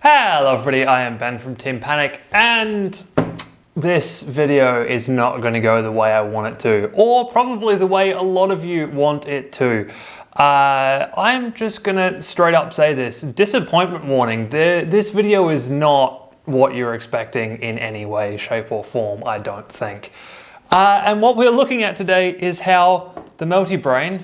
Hello everybody, I am Ben from Team Panic, and this video is not going to go the way I want it to, or probably the way a lot of you want it to. I'm just going to straight up say this. Disappointment warning. This video is not what you're expecting in any way, shape or form, I don't think. And what we're looking at today is how the Melty Brain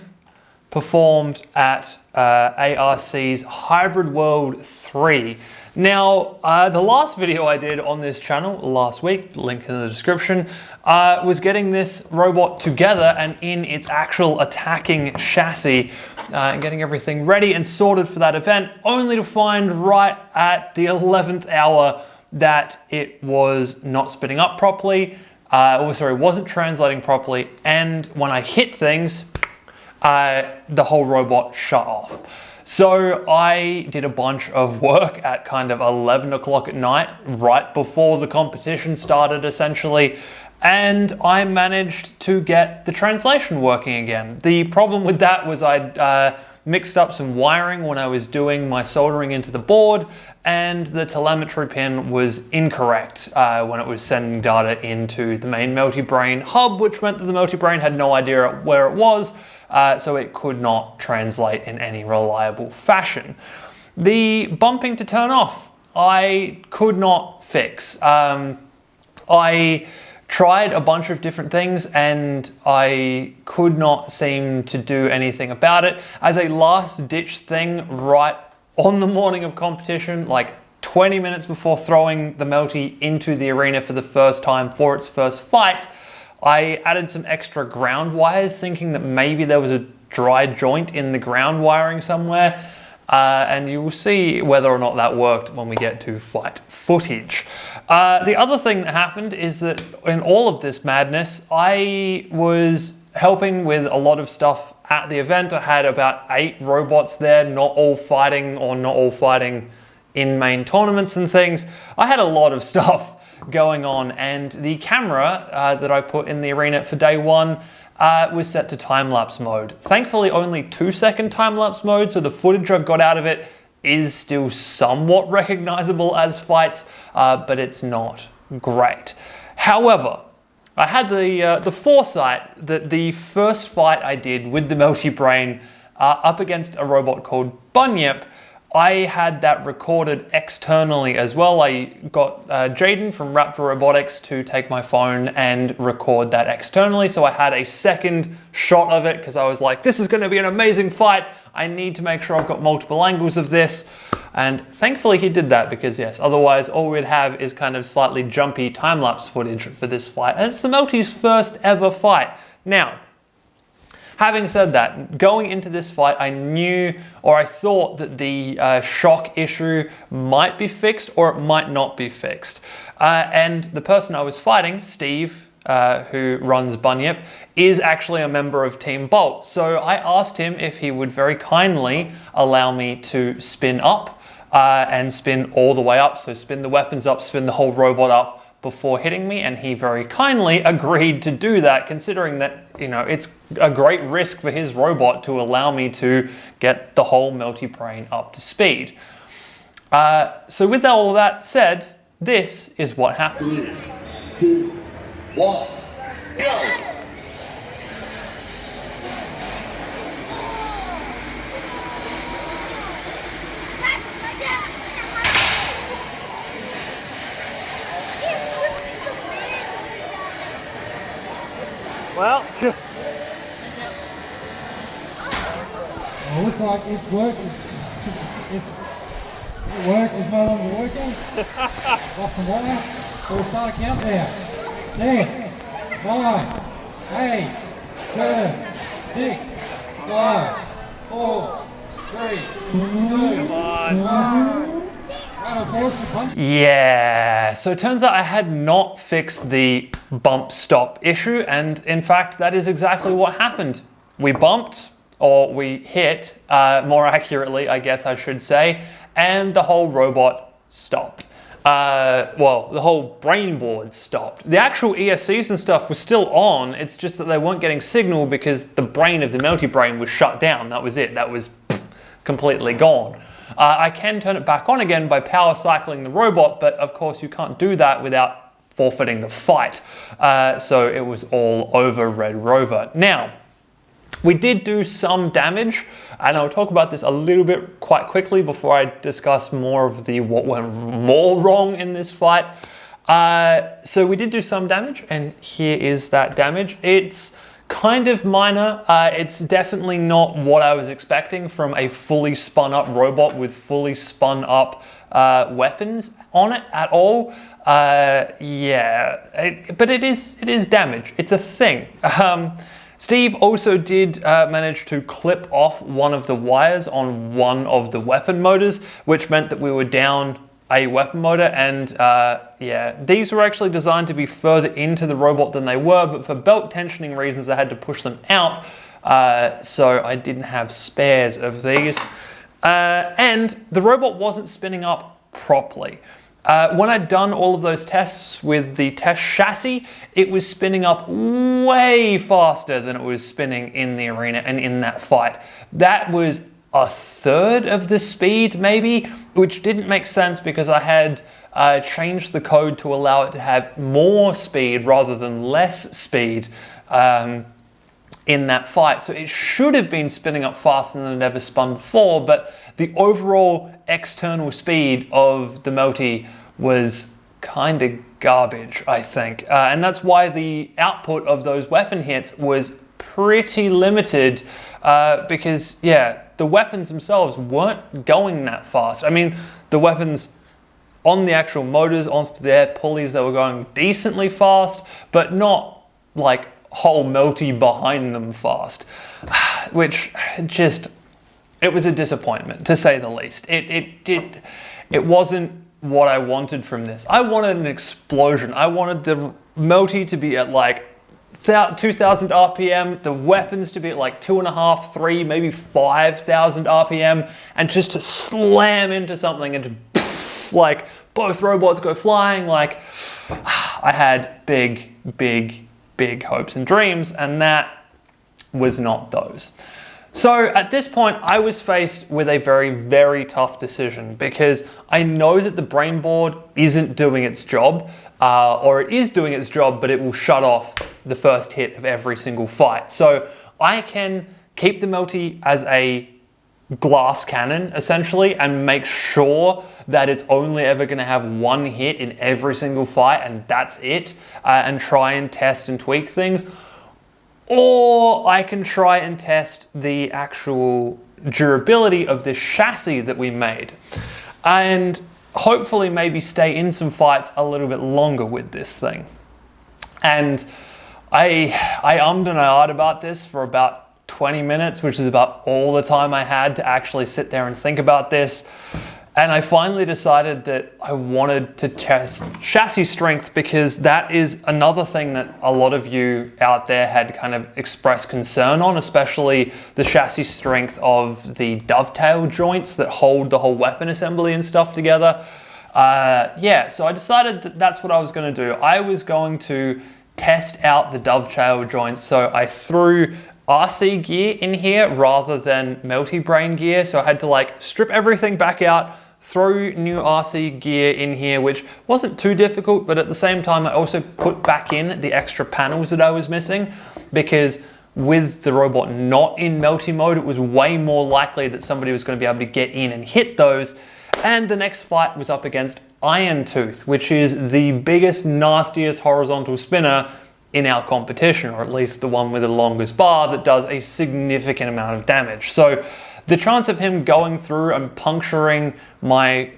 performed at ARC's Hybrid World 3. Now, the last video I did on this channel last week, link in the description, was getting this robot together and in its actual attacking chassis, and getting everything ready and sorted for that event, only to find right at the 11th hour that it was not spinning up properly, wasn't translating properly, and when I hit things, the whole robot shut off. So I did a bunch of work at kind of 11 o'clock at night, right before the competition started essentially, and I managed to get the translation working again. The problem with that was I'd mixed up some wiring when I was doing my soldering into the board, and the telemetry pin was incorrect when it was sending data into the main Melty Brain hub, which meant that the Melty Brain had no idea where it was. So it could not translate in any reliable fashion. The bumping to turn off, I could not fix. I tried a bunch of different things and I could not seem to do anything about it. As a last ditch thing, right on the morning of competition, like 20 minutes before throwing the Melty into the arena for the first time for its first fight, I added some extra ground wires, thinking that maybe there was a dry joint in the ground wiring somewhere, and you will see whether or not that worked when we get to fight footage. The other thing that happened is that in all of this madness, I was helping with a lot of stuff at the event. I had about 8 robots there, not all fighting in main tournaments and things. I had a lot of stuff going on, and the camera that I put in the arena for day 1 was set to time-lapse mode. Thankfully only 2-second time-lapse mode, so the footage I've got out of it is still somewhat recognizable as fights, but it's not great. However, I had the foresight that the first fight I did with the Melty Brain up against a robot called Bunyip, I had that recorded externally as well. I got Jaden from Raptor Robotics to take my phone and record that externally. So I had a second shot of it because I was like, this is going to be an amazing fight. I need to make sure I've got multiple angles of this. And thankfully he did that, because yes, otherwise all we'd have is kind of slightly jumpy time-lapse footage for this fight. And it's the Melty's first ever fight. Now, having said that, going into this fight, I knew, or I thought, that the shock issue might be fixed or it might not be fixed. And the person I was fighting, Steve, who runs Bunyip, is actually a member of Team Bolt. So I asked him if he would very kindly allow me to spin up and spin all the way up. So spin the weapons up, spin the whole robot up before hitting me, and he very kindly agreed to do that, considering that, you know, it's a great risk for his robot to allow me to get the whole Melty Brain up to speed. So with all of that said, this is what happened. 3, 2, 1, go! Well, It looks like it's working. It works, it's no longer working. Lost some wire. So we'll start a countdown. 10, 9, 8, 7, 6, 5, 4, 3, 2, 1. Yeah, so it turns out I had not fixed the bump stop issue, and in fact that is exactly what happened. We bumped, or we hit, more accurately I guess I should say, and the whole robot stopped. Well, the whole brain board stopped. The actual ESCs and stuff were still on, it's just that they weren't getting signal because the brain of the Melty Brain was shut down. That was it, that was completely gone. I can turn it back on again by power cycling the robot, but of course you can't do that without forfeiting the fight. So it was all over Red Rover. Now, we did do some damage, and I'll talk about this a little bit quite quickly before I discuss more of what went more wrong in this fight. So we did do some damage, and here is that damage. It's kind of minor. It's definitely not what I was expecting from a fully spun up robot with fully spun up weapons on it at all. But it is damage. It's a thing. Steve also did manage to clip off one of the wires on one of the weapon motors, which meant that we were down a weapon motor, and these were actually designed to be further into the robot than they were, but for belt tensioning reasons I had to push them out, so I didn't have spares of these. And the robot wasn't spinning up properly. When I'd done all of those tests with the test chassis, it was spinning up way faster than it was spinning in the arena and in that fight. That was a third of the speed maybe, which didn't make sense because I had changed the code to allow it to have more speed rather than less speed in that fight. So it should have been spinning up faster than it ever spun before, but the overall external speed of the melty was kind of garbage, I think. And that's why the output of those weapon hits was pretty limited because, the weapons themselves weren't going that fast. I mean, the weapons on the actual motors, onto their pulleys, they were going decently fast, but not like whole melty behind them fast, which just, it was a disappointment to say the least. It wasn't what I wanted from this. I wanted an explosion. I wanted the melty to be at like 2,000 RPM, the weapons to be at like 2.5, 3, maybe 5,000 RPM, and just to slam into something and just like both robots go flying. Like, I had big hopes and dreams, and that was not those. So at this point, I was faced with a very tough decision because I know that the brain board isn't doing its job, or it is doing its job, but it will shut off the first hit of every single fight. So I can keep the melty as a glass cannon, essentially, and make sure that it's only ever going to have one hit in every single fight, and that's it, and try and test and tweak things. Or I can try and test the actual durability of this chassis that we made, and hopefully maybe stay in some fights a little bit longer with this thing. And I ummed and I ahed about this for about 20 minutes, which is about all the time I had to actually sit there and think about this. And I finally decided that I wanted to test chassis strength, because that is another thing that a lot of you out there had kind of expressed concern on, especially the chassis strength of the dovetail joints that hold the whole weapon assembly and stuff together. So I decided that that's what I was going to do. I was going to test out the dovetail joints, so I threw RC gear in here rather than melty brain gear. So I had to like strip everything back out, throw new RC gear in here, which wasn't too difficult, but at the same time I also put back in the extra panels that I was missing, because with the robot not in melty mode, it was way more likely that somebody was going to be able to get in and hit those. And the next fight was up against Iron Tooth, which is the biggest, nastiest horizontal spinner in our competition, or at least the one with the longest bar that does a significant amount of damage. So the chance of him going through and puncturing my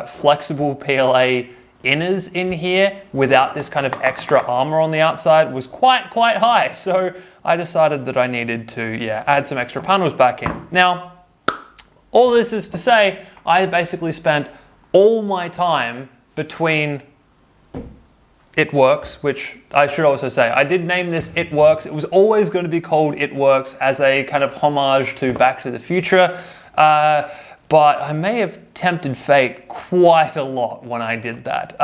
flexible PLA inners in here without this kind of extra armor on the outside was quite high. So I decided that I needed to add some extra panels back in. Now, all this is to say, I basically spent all my time between It Works, which I should also say, I did name this It Works. It was always going to be called It Works as a kind of homage to Back to the Future, but I may have tempted fate quite a lot when I did that.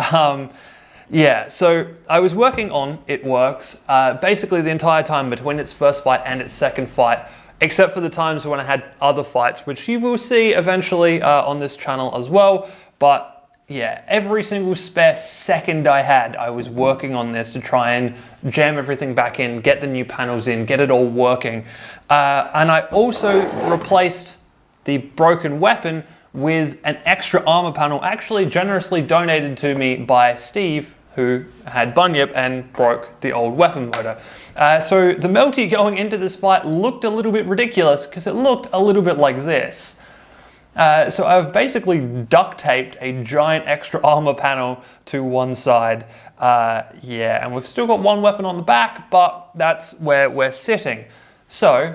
So I was working on It Works basically the entire time between its first fight and its second fight. except for the times when I had other fights, which you will see eventually on this channel as well. But yeah, every single spare second I had, I was working on this to try and jam everything back in, get the new panels in, get it all working. And I also replaced the broken weapon with an extra armor panel, actually generously donated to me by Steve, who had bunyip and broke the old weapon motor. So the melty going into this fight looked a little bit ridiculous because it looked a little bit like this. So I've basically duct taped a giant extra armor panel to one side. Yeah, and we've still got one weapon on the back, but that's where we're sitting. So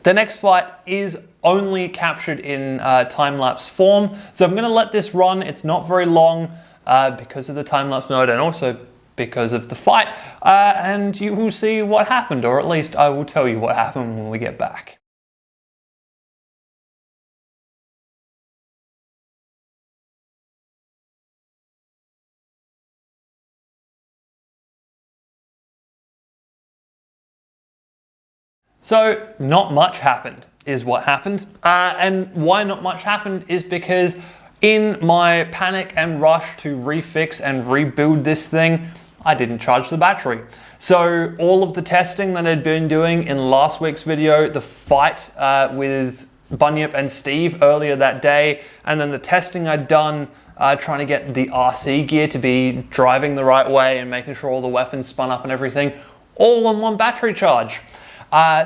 the next fight is only captured in time-lapse form. So I'm gonna let this run. It's not very long because of the time-lapse mode and also because of the fight. And you will see what happened, or at least I will tell you what happened when we get back. So not much happened is what happened. And why not much happened is because in my panic and rush to refix and rebuild this thing, I didn't charge the battery. So all of the testing that I'd been doing in last week's video, the fight with Bunyip and Steve earlier that day, and then the testing I'd done trying to get the RC gear to be driving the right way and making sure all the weapons spun up and everything, all on one battery charge.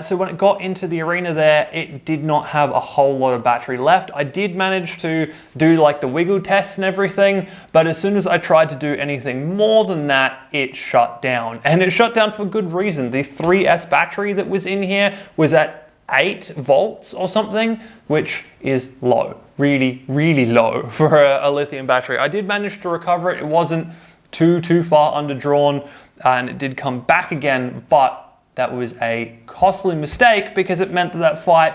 So when it got into the arena there, it did not have a whole lot of battery left. I did manage to do like the wiggle tests and everything, but as soon as I tried to do anything more than that, it shut down. And it shut down for good reason. The 3S battery that was in here was at 8 volts or something, which is low, really, really low for a lithium battery. I did manage to recover it. It wasn't too far underdrawn, and it did come back again, but that was a costly mistake because it meant that that fight,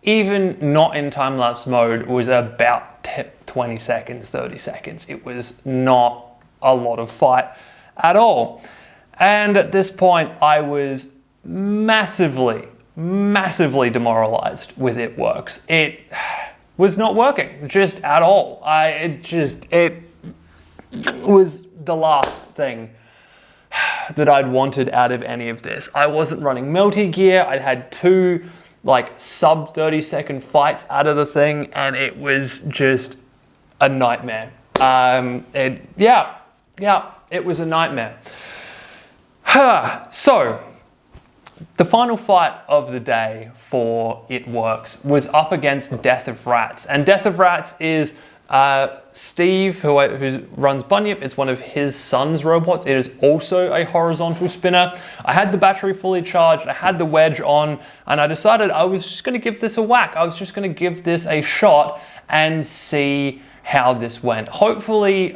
even not in time-lapse mode, was about 20 seconds, 30 seconds. It was not a lot of fight at all. And at this point, I was massively demoralized with It Works. It was not working, just at all. It was the last thing that I'd wanted out of any of this. I wasn't running melty gear. I'd had 2 like sub 30-second fights out of the thing, and it was just a nightmare. It was a nightmare. So the final fight of the day for It Works was up against Death of Rats, and Death of Rats is Steve, who runs Bunyip. It's one of his son's robots. It is also a horizontal spinner. I had the battery fully charged, I had the wedge on, and I decided I was just going to give this a whack. I was just going to give this a shot and see how this went. Hopefully,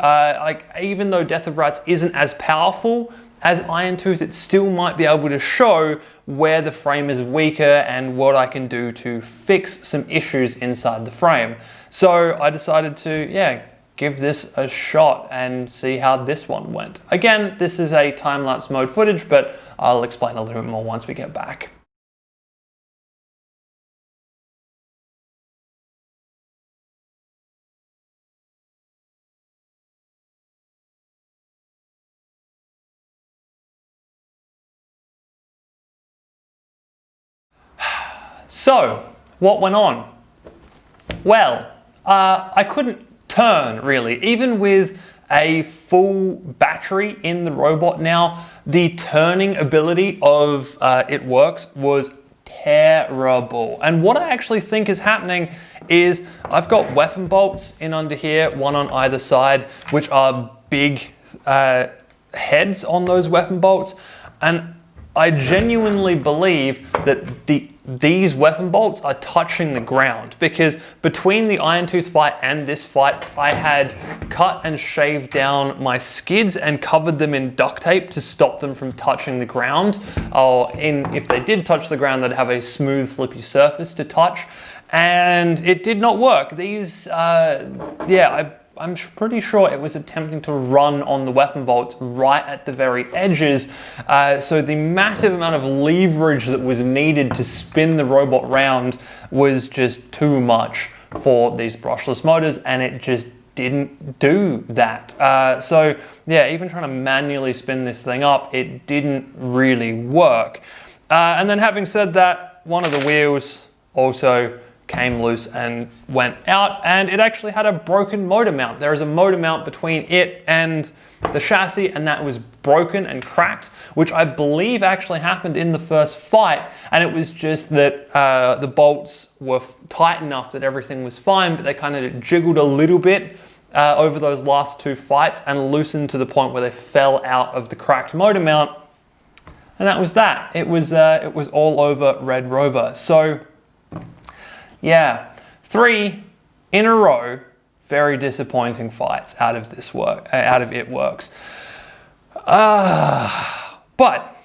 even though Death of Rats isn't as powerful as Iron Tooth, it still might be able to show where the frame is weaker and what I can do to fix some issues inside the frame. So I decided to, give this a shot and see how this one went. Again, this is a time-lapse mode footage, but I'll explain a little bit more once we get back. So, what went on? Well, I couldn't turn really. Even with a full battery in the robot now, the turning ability of It Works was terrible. And what I actually think is happening is I've got weapon bolts in under here, one on either side, which are big heads on those weapon bolts. And I genuinely believe that these weapon bolts are touching the ground, because between the Iron Tooth fight and this fight, I had cut and shaved down my skids and covered them in duct tape to stop them from touching the ground. If they did touch the ground, they'd have a smooth, slippy surface to touch, and it did not work. These, I I'm pretty sure it was attempting to run on the weapon bolts right at the very edges. So the massive amount of leverage that was needed to spin the robot round was just too much for these brushless motors, and it just didn't do that. So yeah, even trying to manually spin this thing up, it didn't really work. And then having said that, one of the wheels also came loose and went out, and it actually had a broken motor mount. There is a motor mount between it and the chassis, and that was broken and cracked, which I believe actually happened in the first fight, and it was just that the bolts were tight enough that everything was fine, but they kind of jiggled a little bit over those last two fights and loosened to the point where they fell out of the cracked motor mount, and that was that. It was all over Red Rover. So yeah, 3 in a row, very disappointing fights out of this work, out of It Works. But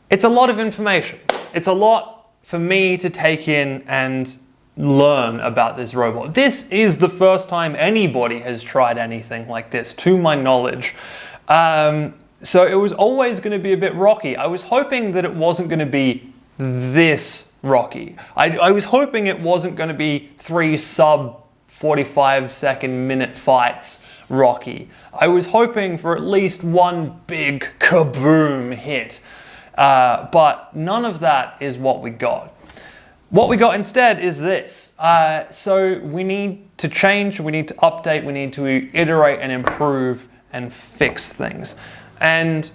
it's a lot of information. It's a lot for me to take in and learn about this robot. This is the first time anybody has tried anything like this, to my knowledge. So it was always going to be a bit rocky. I was hoping that it wasn't going to be this rocky. I was hoping it wasn't going to be 3 sub 45-second minute fights rocky. I was hoping for at least one big kaboom hit, but none of that is what we got. What we got instead is this. So we need to change, we need to update, we need to iterate and improve and fix things. And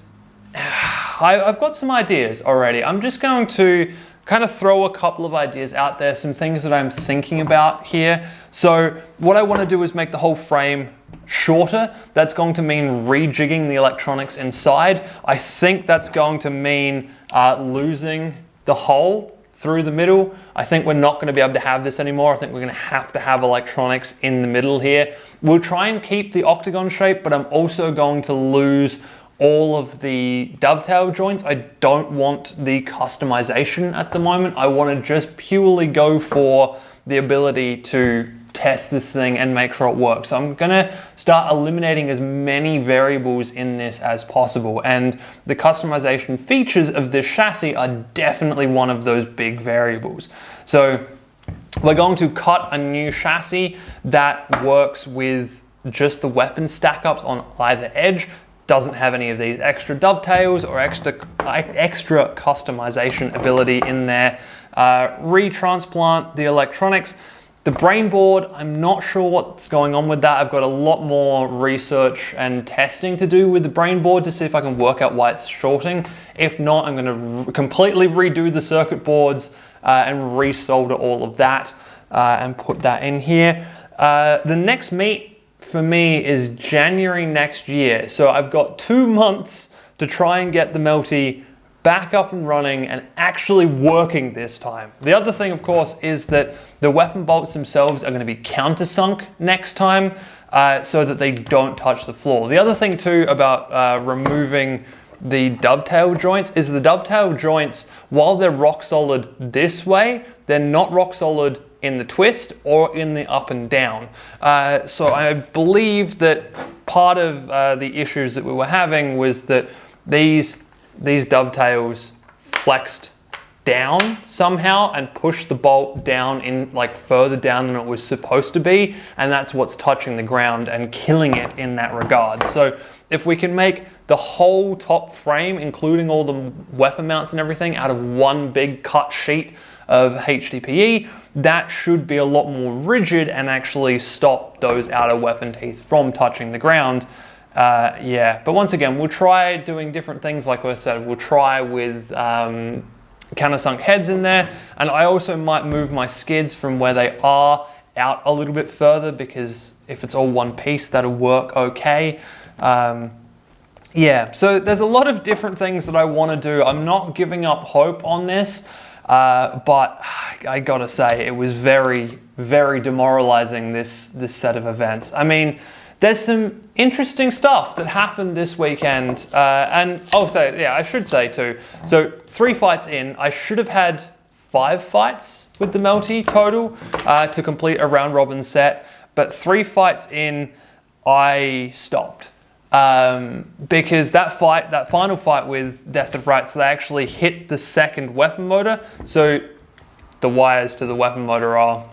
I've got some ideas already. I'm just going to kind of throw a couple of ideas out there, some things that I'm thinking about here. So what I want to do is make the whole frame shorter. That's going to mean rejigging the electronics inside. I think that's going to mean losing the hole through the middle. I think we're not going to be able to have this anymore. I think we're going to have electronics in the middle here. We'll try and keep the octagon shape, but I'm also going to lose all of the dovetail joints. I don't want the customization at the moment. I want to just purely go for the ability to test this thing and make sure it works. So I'm gonna start eliminating as many variables in this as possible, and the customization features of this chassis are definitely one of those big variables. So we're going to cut a new chassis that works with just the weapon stack-ups on either edge, doesn't have any of these extra dovetails or extra customization ability in there. Retransplant the electronics. The brain board, I'm not sure what's going on with that. I've got a lot more research and testing to do with the brain board to see if I can work out why it's shorting. If not, I'm going to completely redo the circuit boards and resolder all of that and put that in here. The next meet for me is January next year. So I've got 2 months to try and get the Melty back up and running and actually working this time. The other thing, of course, is that the weapon bolts themselves are going to be countersunk next time so that they don't touch the floor. The other thing too about removing the dovetail joints is the dovetail joints, while they're rock solid this way, they're not rock solid in the twist or in the up and down. So I believe that part of the issues that we were having was that these dovetails flexed down somehow and pushed the bolt down in like further down than it was supposed to be, and that's what's touching the ground and killing it in that regard. So if we can make the whole top frame, including all the weapon mounts and everything, out of one big cut sheet of HDPE, that should be a lot more rigid and actually stop those outer weapon teeth from touching the ground. Yeah, but once again, we'll try doing different things. Like I said, we'll try with countersunk heads in there, and I also might move my skids from where they are out a little bit further, because if it's all one piece, that'll work okay. Yeah, so there's a lot of different things that I want to do. I'm not giving up hope on this, but I gotta say, it was very, very demoralizing, this set of events. I mean, there's some interesting stuff that happened this weekend, and also, yeah, I should say too, so 3 fights in, I should have had 5 fights with the Melty total to complete a round robin set, but 3 fights in, I stopped. Because that final fight with Death of Rats, they actually hit the second weapon motor. So the wires to the weapon motor are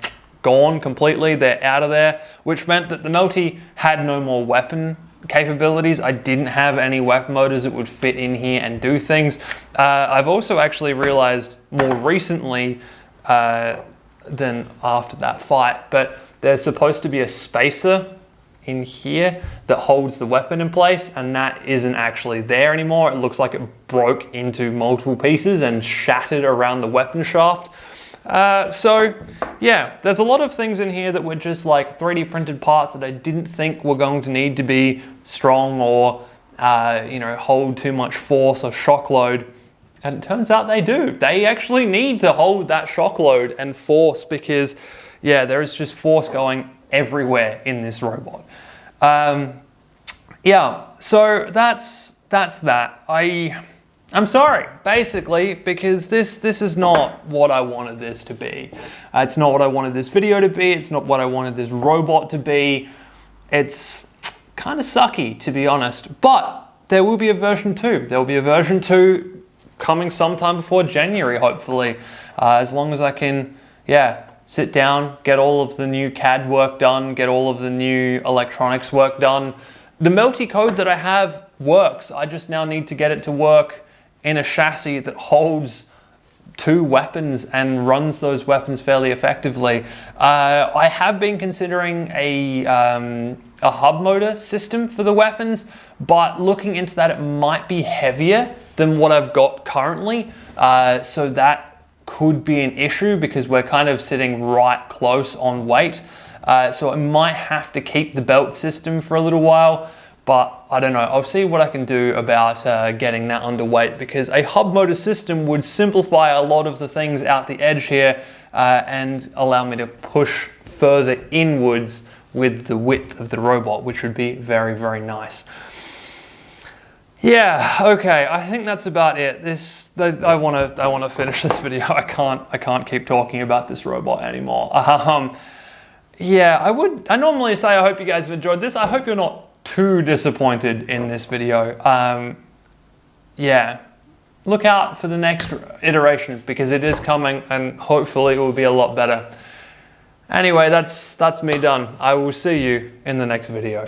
gone completely. They're out of there, which meant that the Melty had no more weapon capabilities. I didn't have any weapon motors that would fit in here and do things. I've also actually realized more recently than after that fight, but there's supposed to be a spacer in here that holds the weapon in place, and that isn't actually there anymore. It looks like it broke into multiple pieces and shattered around the weapon shaft. So yeah, there's a lot of things in here that were just like 3D printed parts that I didn't think were going to need to be strong or you know, hold too much force or shock load. And it turns out they do. They actually need to hold that shock load and force, because yeah, there is just force going everywhere in this robot. Yeah, so that's that. I'm sorry, basically, because this is not what I wanted this to be. It's not what I wanted this video to be. It's not what I wanted this robot to be. It's kind of sucky, to be honest, but there will be a version 2. There will be a version 2 coming sometime before January, hopefully, as long as I can, yeah, sit down, get all of the new CAD work done, get all of the new electronics work done. The Melty code that I have works. I just now need to get it to work in a chassis that holds 2 weapons and runs those weapons fairly effectively. I have been considering a hub motor system for the weapons, but looking into that, it might be heavier than what I've got currently. So that could be an issue because we're kind of sitting right close on weight. So I might have to keep the belt system for a little while, but I don't know. I'll see what I can do about getting that underweight, because a hub motor system would simplify a lot of the things out the edge here and allow me to push further inwards with the width of the robot, which would be very, very nice. Yeah, okay, I think that's about it. I want to finish this video. I can't keep talking about this robot anymore. Yeah, I normally say I hope you guys have enjoyed this. I hope you're not too disappointed in this video. Yeah, look out for the next iteration, because it is coming and hopefully it will be a lot better. Anyway, that's me done. I will see you in the next video.